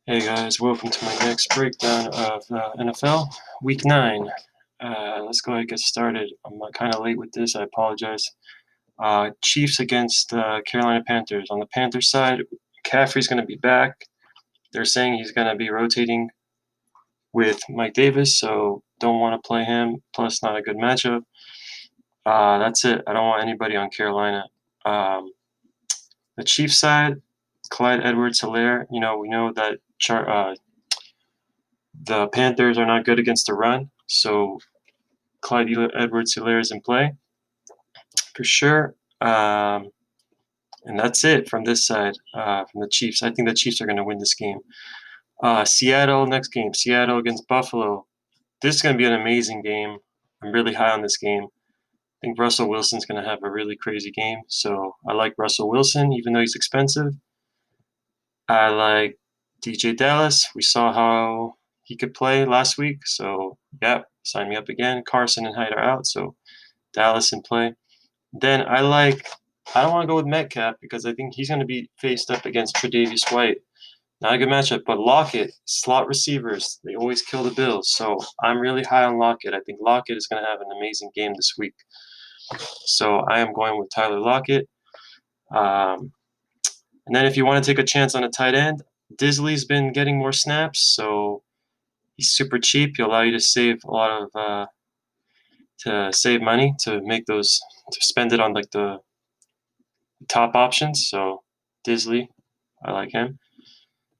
Hey guys, welcome to my next breakdown of NFL Week 9. Let's go ahead and get started. I'm kind of late with this, I apologize. Chiefs against Carolina Panthers. On the Panthers side, McCaffrey's going to be back. They're saying he's going to be rotating with Mike Davis, so don't want to play him, plus not a good matchup. That's it. I don't want anybody on Carolina. The Chiefs side, Clyde Edwards-Helaire, we know that the Panthers are not good against the run, so Clyde Edwards-Helaire is in play for sure. And that's it from this side, from the Chiefs. I think the Chiefs are going to win this game. Seattle, next game. Seattle against Buffalo. This is going to be an amazing game. I'm really high on this game. I think Russell Wilson's going to have a really crazy game. So I like Russell Wilson, even though he's expensive. I like DJ Dallas. We saw how he could play last week. So, yeah, sign me up again. Carson and Hyde are out. So Dallas in play. Then I don't want to go with Metcalf because I think he's going to be faced up against Tre'Davious White. Not a good matchup, but Lockett, slot receivers, they always kill the Bills. So I'm really high on Lockett. I think Lockett is going to have an amazing game this week. So I am going with Tyler Lockett. And then if you want to take a chance on a tight end, Disley's been getting more snaps, so he's super cheap. He'll allow you to save a lot of to save money to make those to spend it on like the top options. So Disley, I like him.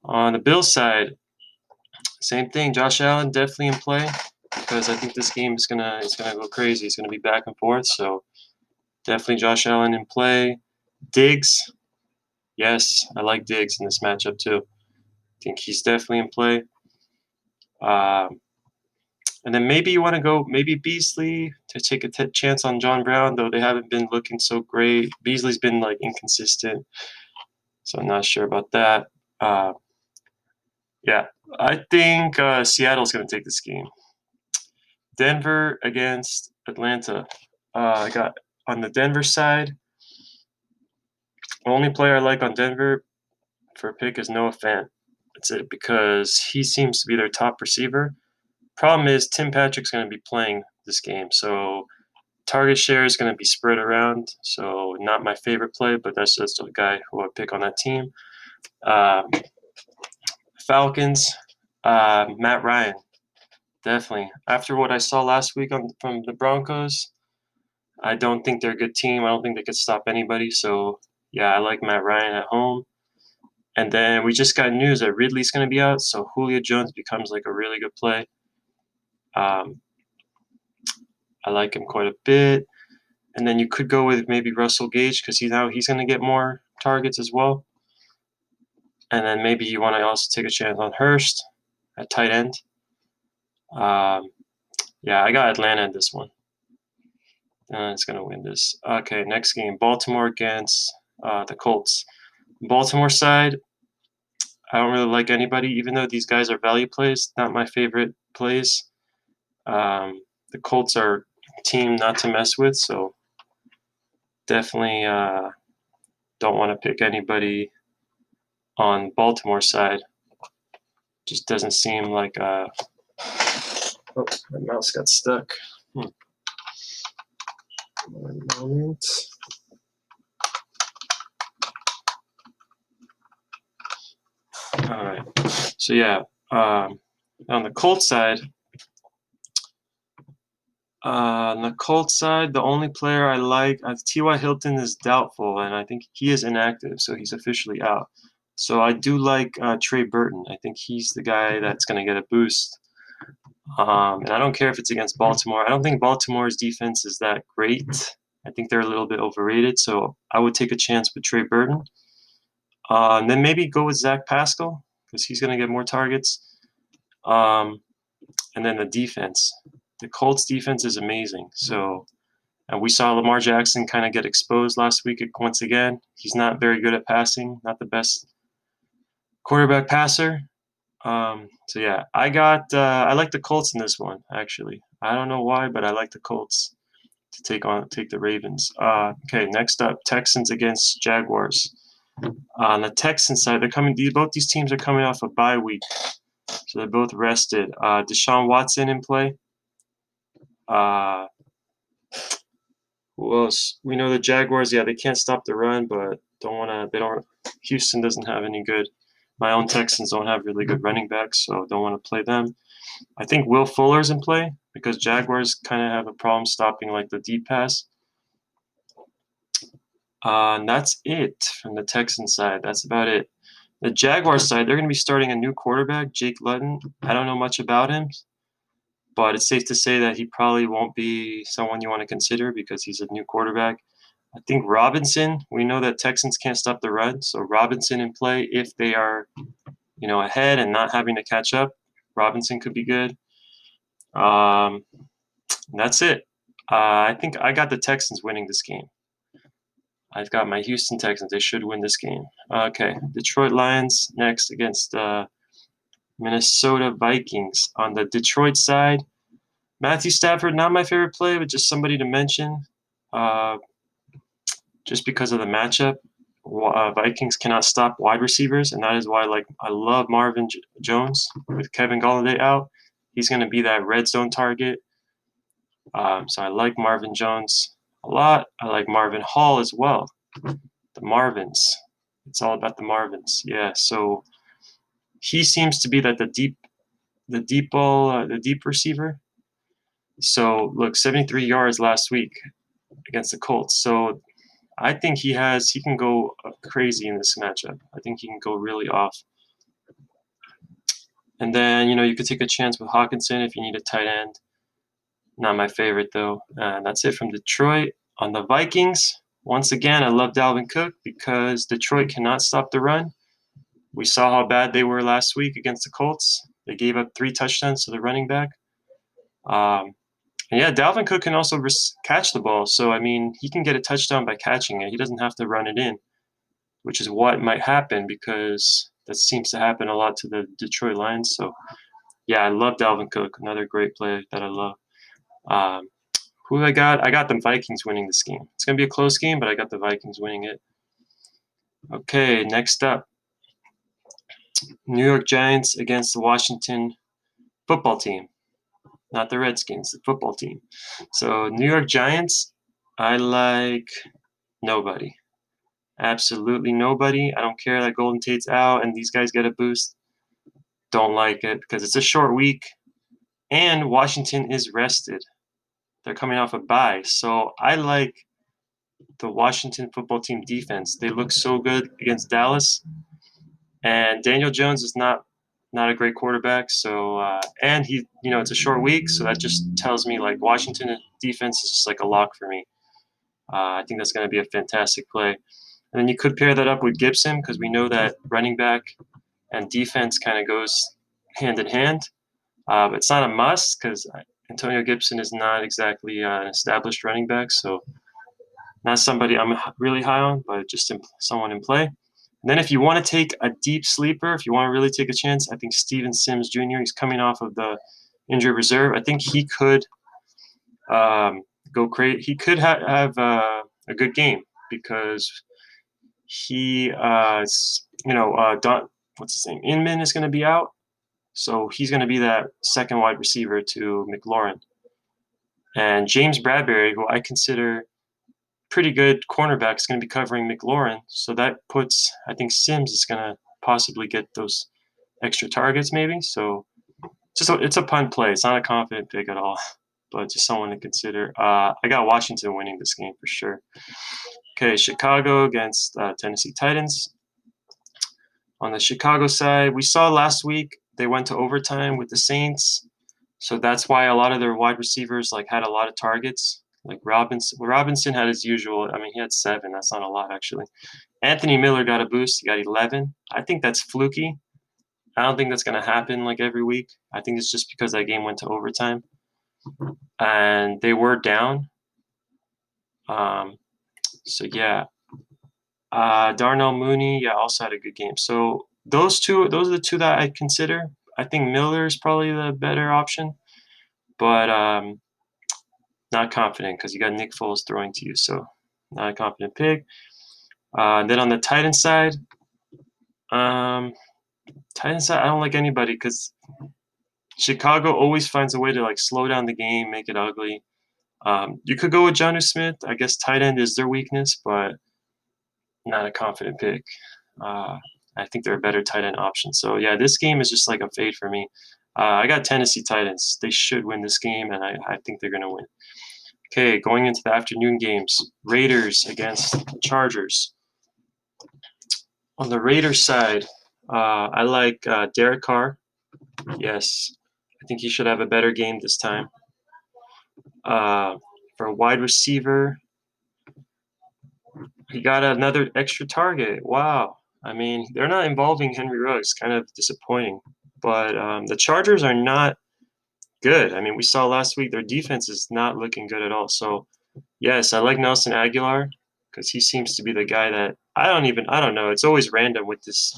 On the Bills side, same thing. Josh Allen definitely in play because I think this game is gonna go crazy. It's gonna be back and forth. So definitely Josh Allen in play. Diggs, yes, I like Diggs in this matchup too. I think he's definitely in play. And then maybe you want to go maybe Beasley to take a chance on John Brown, though they haven't been looking so great. Beasley's been like inconsistent, so I'm not sure about that. Uh, yeah, I think Seattle's going to take this game. Denver against Atlanta. I got on the Denver side. Only player I like on Denver for a pick is Noah Fant. That's it because he seems to be their top receiver. Problem is Tim Patrick's going to be playing this game, so target share is going to be spread around. So not my favorite play, but that's just a guy who I pick on that team. Um, Falcons, Matt Ryan, definitely. After what I saw last week from the Broncos, I don't think they're a good team. I don't think they could stop anybody. So yeah, I like Matt Ryan at home. And then we just got news that Ridley's going to be out, so Julio Jones becomes like a really good play. Um, I like him quite a bit. And then you could go with maybe Russell Gage because he's going to get more targets as well. And then maybe you want to also take a chance on Hurst at tight end. Yeah, I got Atlanta in this one. It's going to win this. Okay, next game, Baltimore against the Colts. Baltimore side, I don't really like anybody, even though these guys are value plays. Not my favorite plays. The Colts are a team not to mess with, so definitely don't want to pick anybody on Baltimore side. Just doesn't seem like oh, my mouse got stuck. One moment. All right. So yeah, on the Colts side, the only player I like, T.Y. Hilton is doubtful, and I think he is inactive, so he's officially out. So I do like Trey Burton. I think he's the guy that's going to get a boost. And I don't care if it's against Baltimore. I don't think Baltimore's defense is that great. I think they're a little bit overrated, so I would take a chance with Trey Burton. And then maybe go with Zach Pascal because he's going to get more targets. And then the defense. The Colts defense is amazing. So, and we saw Lamar Jackson kind of get exposed last week once again. He's not very good at passing, not the best quarterback passer. So yeah, I like the Colts in this one actually. I don't know why, but I like the Colts to take the Ravens. Okay, next up, Texans against Jaguars. On the Texans side, both these teams are coming off a bye week, so they're both rested. Deshaun Watson in play. Uh, who else? We know the Jaguars. Yeah, they can't stop the run, but don't want to. They don't. Houston doesn't have any good. My own Texans don't have really good running backs, so don't want to play them. I think Will Fuller's in play because Jaguars kind of have a problem stopping like the deep pass. And that's it from the Texans side. That's about it. The Jaguars side, they're going to be starting a new quarterback, Jake Luton. I don't know much about him, but it's safe to say that he probably won't be someone you want to consider because he's a new quarterback. I think Robinson, we know that Texans can't stop the run, so Robinson in play if they are, ahead and not having to catch up. Robinson could be good. That's it. I think I got the Texans winning this game. I've got my Houston Texans. They should win this game. Okay, Detroit Lions next against Minnesota Vikings. On the Detroit side, Matthew Stafford, not my favorite play, but just somebody to mention. Uh, just because of the matchup, Vikings cannot stop wide receivers, and that is why I love Marvin Jones with Kevin Galladay out. He's going to be that red zone target. So I like Marvin Jones a lot. I like Marvin Hall as well. The Marvins. It's all about the Marvins. Yeah. So he seems to be the deep receiver. So look, 73 yards last week against the Colts. So I think he can go crazy in this matchup. I think he can go really off. And then you could take a chance with Hawkinson if you need a tight end. Not my favorite though. And that's it from Detroit. On the Vikings, once again, I love Dalvin Cook because Detroit cannot stop the run. We saw how bad they were last week against the Colts. They gave up 3 touchdowns to the running back. And yeah, Dalvin Cook can also catch the ball. So, I mean, he can get a touchdown by catching it. He doesn't have to run it in, which is what might happen because that seems to happen a lot to the Detroit Lions. So, yeah, I love Dalvin Cook. Another great player that I love. Who I got? I got the Vikings winning this game. It's going to be a close game, but I got the Vikings winning it. Okay, next up. New York Giants against the Washington football team. Not the Redskins, the football team. So, New York Giants, I like nobody. Absolutely nobody. I don't care that Golden Tate's out and these guys get a boost. Don't like it because it's a short week and Washington is rested. They're coming off a bye. So, I like the Washington football team defense. They look so good against Dallas. And Daniel Jones is not a great quarterback. So and he, it's a short week, so that just tells me like Washington defense is just like a lock for me. I think that's going to be a fantastic play. And then you could pair that up with Gibson because we know that running back and defense kind of goes hand in hand. But it's not a must because Antonio Gibson is not exactly an established running back, so not somebody I'm really high on, but just someone in play. And then if you want to take a deep sleeper, if you want to really take a chance, I think Steven Sims Jr., he's coming off of the injured reserve. I think he could go crazy. He could have a good game because he, what's his name? Inman is going to be out. So he's going to be that second wide receiver to McLaurin. And James Bradbury, who I consider pretty good cornerback, is going to be covering McLaurin. So that puts, I think Sims is going to possibly get those extra targets maybe. So it's a punt play. It's not a confident pick at all, but just someone to consider. I got Washington winning this game for sure. Okay, Chicago against Tennessee Titans. On the Chicago side, we saw last week they went to overtime with the Saints. So that's why a lot of their wide receivers had a lot of targets. Like Robinson had his usual. I mean, he had 7. That's not a lot actually. Anthony Miller got a boost. He got 11. I think that's fluky. I don't think that's going to happen every week. I think it's just because that game went to overtime and they were down. So yeah, Darnell Mooney, yeah, also had a good game. So those are the two that I consider. I think Miller is probably the better option, but not confident because you got Nick Foles throwing to you, so not a confident pick. And then on the um, Titans side, I don't like anybody because Chicago always finds a way to like slow down the game, make it ugly. You could go with Jonnu Smith. I guess tight end is their weakness, but not a confident pick. Uh, I think they're a better tight end option. So yeah, this game is just like a fade for me. I got Tennessee Titans. They should win this game, and I think they're gonna win. Okay, going into the afternoon games, Raiders against Chargers. On the Raiders side, I like Derek Carr. Yes, I think he should have a better game this time. For a wide receiver, he got another extra target. Wow. I mean, they're not involving Henry Ruggs. Kind of disappointing. But the Chargers are not good. I mean, we saw last week their defense is not looking good at all. So, yes, I like Nelson Aguilar because he seems to be the guy that I don't know. It's always random with this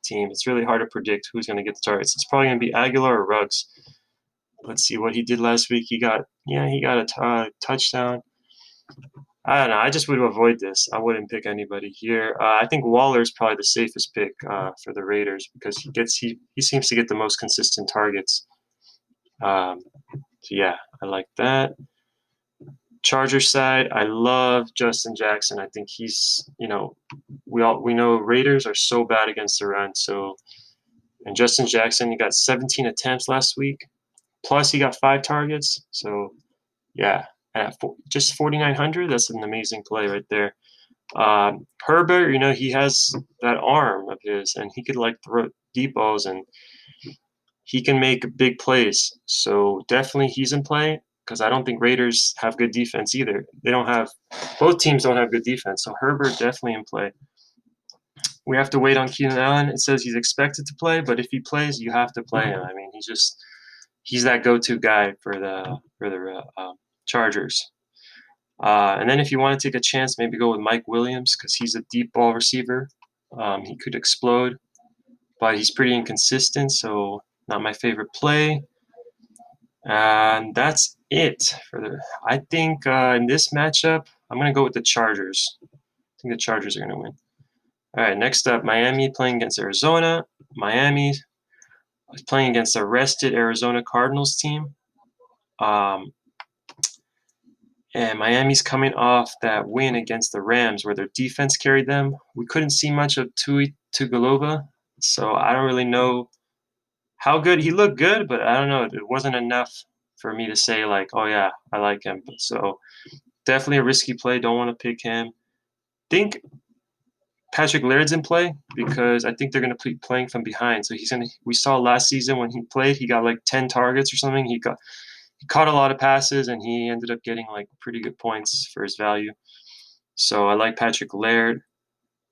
team. It's really hard to predict who's going to get the targets. It's probably going to be Aguilar or Ruggs. Let's see what he did last week. He got a touchdown. I don't know. I just would avoid this. I wouldn't pick anybody here. I think Waller is probably the safest pick for the Raiders because he seems to get the most consistent targets. So yeah, I like that. Chargers side, I love Justin Jackson. I think he's we know Raiders are so bad against the run. So and Justin Jackson, he got 17 attempts last week, plus he got 5 targets. So yeah, at just 4,900, that's an amazing play right there. Herbert, he has that arm of his, and he could like throw deep balls, and he can make big plays. So definitely he's in play because I don't think Raiders have good defense either. Both teams don't have good defense. So Herbert definitely in play. We have to wait on Keenan Allen. It says he's expected to play, but if he plays, you have to play him. I mean, he's that go-to guy for the Chargers. And then if you want to take a chance, maybe go with Mike Williams because he's a deep ball receiver. He could explode, but he's pretty inconsistent, so not my favorite play. And that's it I think in this matchup, I'm going to go with the Chargers. I think the Chargers are going to win. All right, next up, Miami playing against Arizona. Miami is playing against a rested Arizona Cardinals team. And Miami's coming off that win against the Rams where their defense carried them. We couldn't see much of Tui Tugalova, so I don't really know how good. He looked good, but I don't know. It wasn't enough for me to say, like, oh, yeah, I like him. So definitely a risky play. Don't want to pick him. Think Patrick Laird's in play because I think they're going to be playing from behind. So we saw last season when he played, he got like 10 targets or something. He caught a lot of passes, and he ended up getting like pretty good points for his value. So I like Patrick Laird.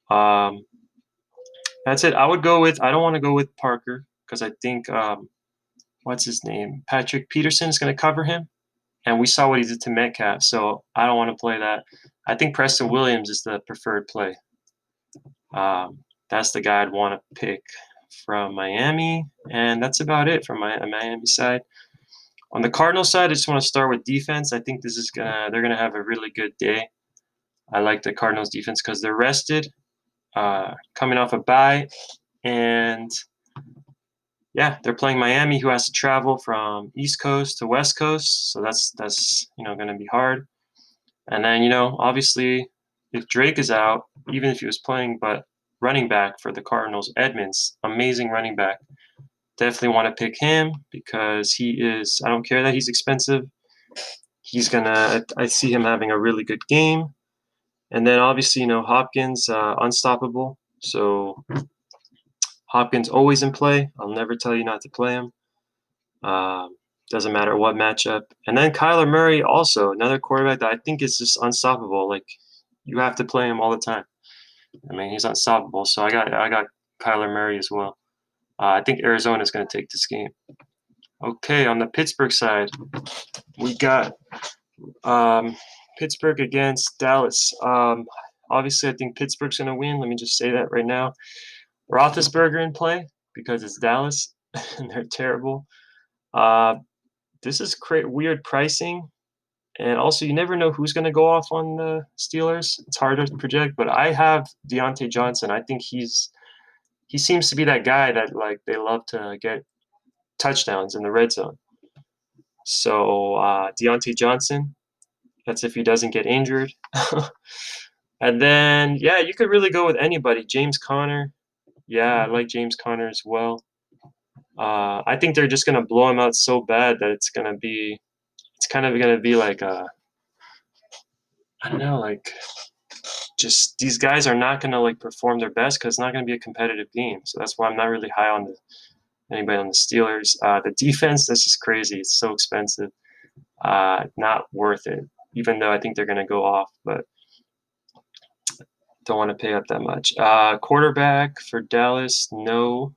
That's it. I don't want to go with Parker because I think, what's his name? Patrick Peterson is going to cover him. And we saw what he did to Metcalf, so I don't want to play that. I think Preston Williams is the preferred play. That's the guy I'd want to pick from Miami. And that's about it from my Miami side. On the Cardinals side, I just want to start with defense. I think they're gonna have a really good day. I like the Cardinals defense because they're rested, coming off a bye, and yeah, they're playing Miami, who has to travel from East Coast to West Coast, so that's gonna be hard. And then obviously, if Drake is out, even if he was playing, but running back for the Cardinals, Edmonds, amazing running back. Definitely want to pick him because he is. I don't care that he's expensive. I see him having a really good game. And then obviously, Hopkins, unstoppable. So Hopkins always in play. I'll never tell you not to play him. Doesn't matter what matchup. And then Kyler Murray, also another quarterback that I think is just unstoppable. Like you have to play him all the time. I mean, he's unstoppable. So I got Kyler Murray as well. I think Arizona is going to take this game. Okay, on the Pittsburgh side, we got Pittsburgh against Dallas. Obviously, I think Pittsburgh's going to win. Let me just say that right now. Roethlisberger in play because it's Dallas and they're terrible. This is weird pricing, And also, you never know who's going to go off on the Steelers. It's harder to project, but I have Deontay Johnson. I think he seems to be that guy that like they love to get touchdowns in the red zone. So Deontay Johnson. That's if he doesn't get injured. And then yeah, you could really go with anybody. James Conner. Yeah, I like James Conner as well. I think they're just gonna blow him out so bad that it's kind of gonna be like I don't know, like just these guys are not gonna like perform their best because it's not gonna be a competitive game. So that's why I'm not really high on anybody on the Steelers. The defense, this is crazy. It's so expensive. Not worth it. Even though I think they're gonna go off, but don't want to pay up that much. Quarterback for Dallas, no.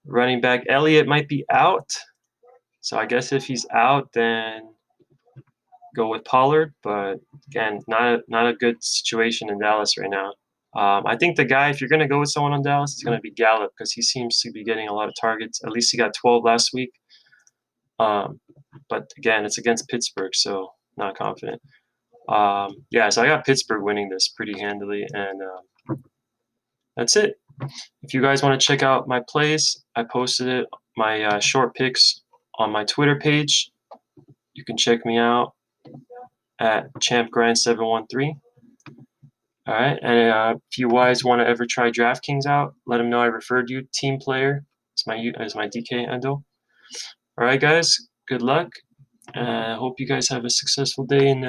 Running back Elliott might be out. So I guess if he's out, then go with Pollard. But again, not a good situation in Dallas right now. I think the guy, if you're going to go with someone on Dallas, it's going to be Gallup because he seems to be getting a lot of targets. At least he got 12 last week. But again, it's against Pittsburgh, so not confident. Yeah, so I got Pittsburgh winning this pretty handily, and that's it. If you guys want to check out my plays, I posted it, my short picks on my Twitter page. You can check me out at champgrind713. All right, and if you guys want to ever try DraftKings out, let them know I referred you. Team Player is my DK handle. All right, guys, good luck. I hope you guys have a successful day in